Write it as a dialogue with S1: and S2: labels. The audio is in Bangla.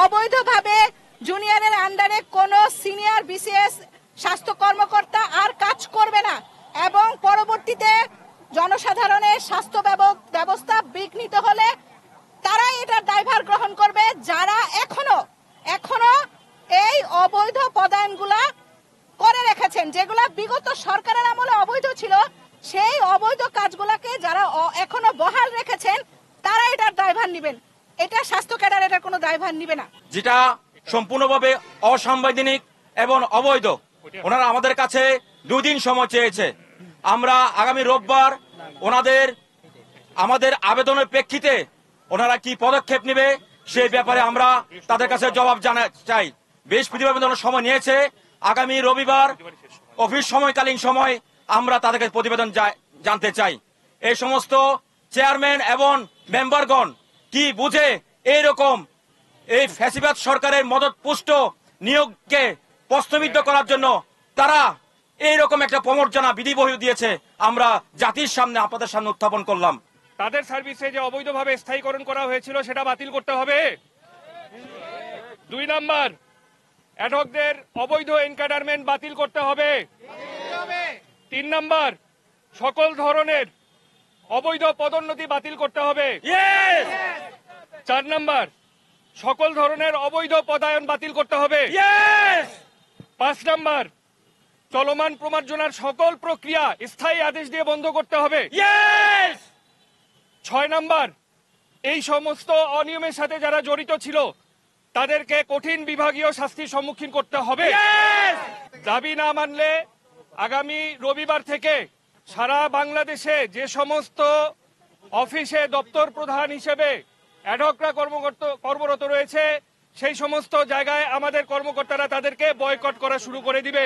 S1: অবৈধভাবে জুনিয়রের আন্ডারে কোনো সিনিয়র বিসিএস স্বাস্থ্য কর্মকর্তা আর কাজ করবে না এবং পরবর্তীতে জনসাধারণের স্বাস্থ্য ব্যবস্থা বিঘ্নিত হলে তারাই এটার দায়ভার গ্রহণ করবে, যারা এখনো এই অবৈধ পদায়নগুলা করে রেখেছেন, যেগুলা বিগত সরকারের আমলে অবৈধ ছিল। সেই অবৈধ কাজগুলাকে যারা এখনো বহাল রেখেছেন তারা এটার দায়ভার নেবেন। এটা স্বাস্থ্য ক্যাডার এটার কোনো দায়ভার নিবে না।
S2: যেটা সম্পূর্ণভাবে অসাংবিধানিক এবং অবৈধ। ওনারা আমাদের কাছে 2 দিন সময় চেয়েছে। আমরা আগামী রোববার আমাদের আবেদনের প্রেক্ষিতে ওনারা কি পদক্ষেপ নেবে সেই ব্যাপারে আমরা তাদের কাছে জবাব চাই। বৃহস্পতিবার পর্যন্ত সময় নিয়েছে। আগামী রবিবার অফিস সময়কালীন সময় আমরা তাদের কাছে প্রতিবেদন জানতে চাই। এই সমস্ত চেয়ারম্যান এবং মেম্বারগণ কি বুঝে এইরকম এই ফ্যাসিবাদ সরকারের মদতপুষ্ট নিয়োগকে প্রশ্নবিদ্ধ করার জন্য তারা এইরকম একটা প্রমর্জনা বিধিবহি দিয়েছে, আমরা জাতির সামনে আপনাদের সামনে উত্থাপন করলাম।
S3: তাদের সার্ভিসে যে অবৈধভাবে স্থায়ীকরণ করা হয়েছিল সেটা বাতিল করতে হবে। 2 নাম্বার, অ্যাডহকদের অবৈধ এনকাডারমেন্ট বাতিল করতে হবে। 3 নাম্বার, সকল ধরনের অবৈধ পদোন্নতি বাতিল করতে হবে। 4 নাম্বার, সকল ধরনের অবৈধ পদায়ন বাতিল করতে হবে। 5 নাম্বার, চলমান প্রমার্জনার সকল প্রক্রিয়া স্থায়ী আদেশ দিয়ে বন্ধ করতে হবে। 6 নাম্বার, এই সমস্ত অনিয়মের সাথে যারা জড়িত ছিল তাদেরকে কঠিন বিভাগীয় শাস্তির সম্মুখীন করতে হবে। দাবি না মানলে আগামী রবিবার থেকে সারা বাংলাদেশে যে সমস্ত অফিসে দপ্তর প্রধান হিসেবে অ্যাডহকরা কর্মরত রয়েছে সেই সমস্ত জায়গায় আমাদের কর্মকর্তারা তাদেরকে বয়কট করা শুরু করে দিবে।